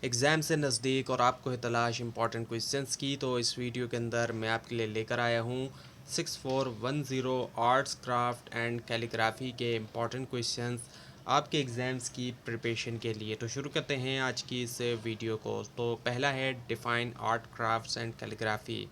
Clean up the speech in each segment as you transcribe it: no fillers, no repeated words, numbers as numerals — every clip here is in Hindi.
एग्ज़ाम से नज़दीक और आपको है तलाश इंपॉर्टेंट क्वेश्चंस की। तो इस वीडियो के अंदर मैं आपके लिए लेकर आया हूँ 6410 आर्ट्स क्राफ्ट एंड कैलीग्राफी के इम्पॉर्टेंट क्वेश्चंस आपके एग्ज़ाम्स की प्रिपरेशन के लिए। तो शुरू करते हैं आज की इस वीडियो को। तो पहला है define art crafts and calligraphy.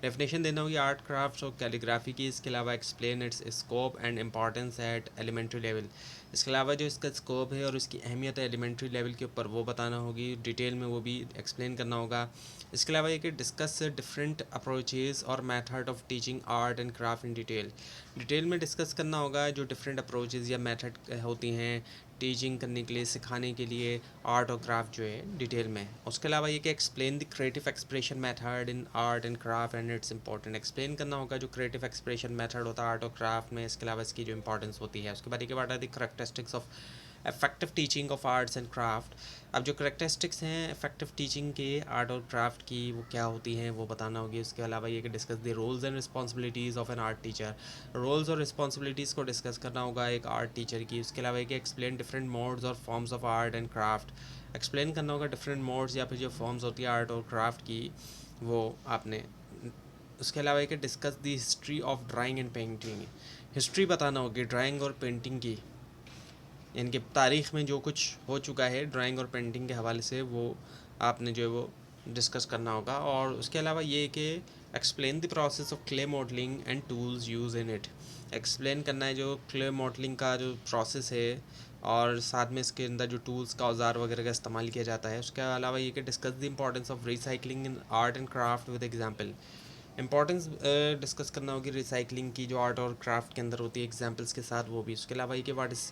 Definition देना होगी आर्ट क्राफ्ट्स और कैलीग्राफी की। इसके अलावा explain its scope and importance at elementary level. इसके अलावा जो इसका स्कोप है और इसकी अहमियत है एलिमेंट्री लेवल के ऊपर वो बताना होगी, डिटेल में वो भी एक्सप्लेन करना होगा। इसके अलावा ये कि डिस्कस डिफरेंट अप्रोचेज़ और method of teaching art and craft in detail में डिस्कस करना होगा जो डिफरेंट अप्रोचेज़ या मेथड होती हैं टीचिंग करने के लिए, सिखाने के लिए आर्ट और क्राफ्ट जो है डिटेल में। उसके अलावा ये कि explain the creative expression method in art and craft and it's important. Explain करना होगा जो क्रिएटिव एक्सप्रेशन मेथड होता है आर्ट और क्राफ्ट में, इसके अलावा इसकी जो इंपॉर्टेंस होती है। उसके बाद ये बात आती है characteristics of effective teaching of arts and craft. अब जो करेक्टरिस्टिक्स हैं इफेक्टिव टीचिंग के आर्ट और क्राफ्ट की वो क्या होती हैं वो बताना होगी। उसके अलावा ये कि discuss the roles and responsibilities of an art teacher. Roles और रिस्पॉन्सिबिलिटीज़ को डिस्कस करना होगा एक आर्ट टीचर की। उसके अलावा एक एक्सप्लेन डिफरेंट मोड्स और forms of art and craft. Explain करना होगा डिफरेंट मोड्स या फिर जो फॉर्म्स होती है आर्ट और क्राफ्ट की वो आपने। उसके अलावा एक discuss the history of drawing and painting. History बताना होगी ड्राइंग और पेंटिंग की, इनके तारीख़ में जो कुछ हो चुका है ड्राइंग और पेंटिंग के हवाले से वो आपने जो है वो डिस्कस करना होगा। और उसके अलावा ये कि explain the process of clay modelling and tools use in it. Explain करना है जो क्ले मॉडलिंग का जो प्रोसेस है और साथ में इसके अंदर जो टूल्स का औजार वगैरह का इस्तेमाल किया जाता है। उसके अलावा ये कि discuss the importance of recycling in art and craft with example. Importance discuss करना होगी रिसाइकलिंग की जो आर्ट और क्राफ्ट के अंदर होती है एग्जाम्पल्स के साथ वो भी। उसके अलावा ये कि what is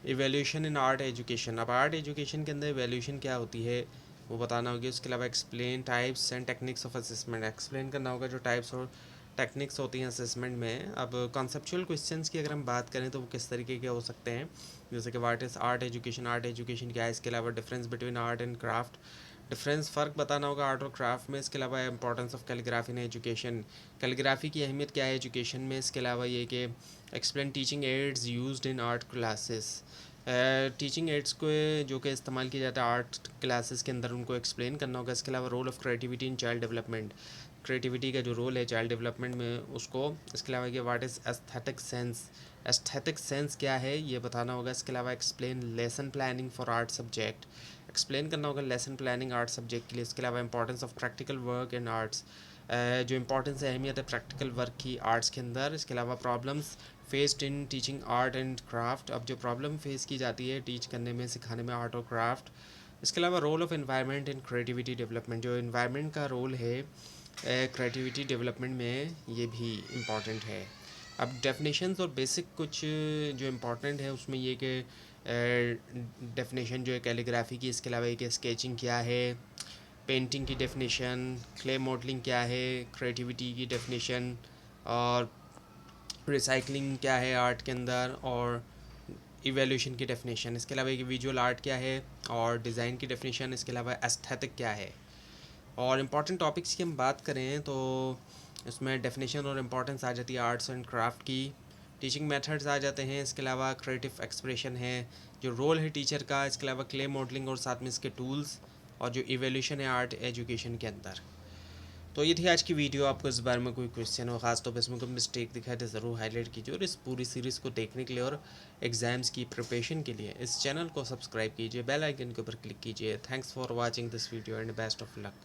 evaluation in art education. अब आर्ट एजुकेशन के अंदर इवैल्यूएशन क्या होती है वो बताना होगी। उसके अलावा explain types and techniques of assessment. Explain करना होगा जो टाइप्स और टेक्निक्स होती हैं असेसमेंट में। अब कॉन्सेप्चुअल क्वेश्चंस की अगर हम बात करें तो वो किस तरीके के हो सकते हैं, जैसे कि व्हाट इज़ आर्ट एजुकेशन क्या है। इसके अलावा difference between art and craft, difference फ़र्क बताना होगा आर्ट और क्राफ्ट में। इसके अलावा importance of calligraphy in education, calligraphy की अहमियत क्या है एजुकेशन में। इसके अलावा ये कि explain teaching ads used in art classes. Teaching ads को जो कि इस्तेमाल किया जाता है आर्ट क्लासेस के अंदर उनको एक्सप्लेन करना होगा। इसके अलावा role of creativity in child development, creativity का जो रोल है चाइल्ड डेवलपमेंट में उसको। इसके अलावा ये what is aesthetic sense, aesthetic sense क्या है ये बताना होगा। इसके अलावा explain lesson planning for art subject, explain करना होगा लेसन प्लानिंग आर्ट सब्जेक्ट के लिए। इसके अलावा importance of practical work in arts, जो इंपॉर्टेंस है अहमियत है प्रैक्टिकल वर्क की आर्ट्स के अंदर। इसके अलावा problems faced in teaching art and craft, अब जो प्रॉब्लम फेस की जाती है टीच करने में, सिखाने में आर्ट और क्राफ्ट। इसके अलावा role of environment in creativity development, जो इन्वायरमेंट का रोल है क्रिएटिविटी डेवलपमेंट में ये भी इम्पॉर्टेंट है। अब डेफिनेशंस और बेसिक कुछ जो इम्पोर्टेंट है उसमें ये कि डेफिनेशन जो है कैलीग्राफी की। इसके अलावा एक स्केचिंग क्या है, पेंटिंग की डेफिनेशन, क्ले मॉडलिंग क्या है, क्रिएटिविटी की डेफिनेशन, और रिसाइकलिंग क्या है आर्ट के अंदर, और इवैल्यूएशन की डेफिनेशन। इसके अलावा एक विजुअल आर्ट क्या है और डिज़ाइन की डेफिनेशन। इसके अलावा एस्थेटिक क्या है। और इम्पॉर्टेंट टॉपिक्स की हम बात करें तो इसमें डेफिनेशन और इम्पॉर्टेंस आ जाती है आर्ट्स एंड क्राफ्ट की, टीचिंग मेथड्स आ जाते हैं। इसके अलावा क्रिएटिव एक्सप्रेशन है, जो रोल है टीचर का। इसके अलावा क्ले मॉडलिंग और साथ में इसके टूल्स, और जो इवैल्यूएशन है आर्ट एजुकेशन के अंदर। तो ये थी आज की वीडियो। आपको इस बारे में कोई क्वेश्चन हो, खास तौर पर इसमें कोई मिस्टेक दिखाए तो ज़रूर हाईलाइट कीजिए। और इस पूरी सीरीज़ को देखने के लिए और एग्ज़ाम्स की प्रिपरेशन के लिए इस चैनल को सब्सक्राइब कीजिए, बेल आइकन के ऊपर क्लिक कीजिए। Thanks for watching this video and best of luck.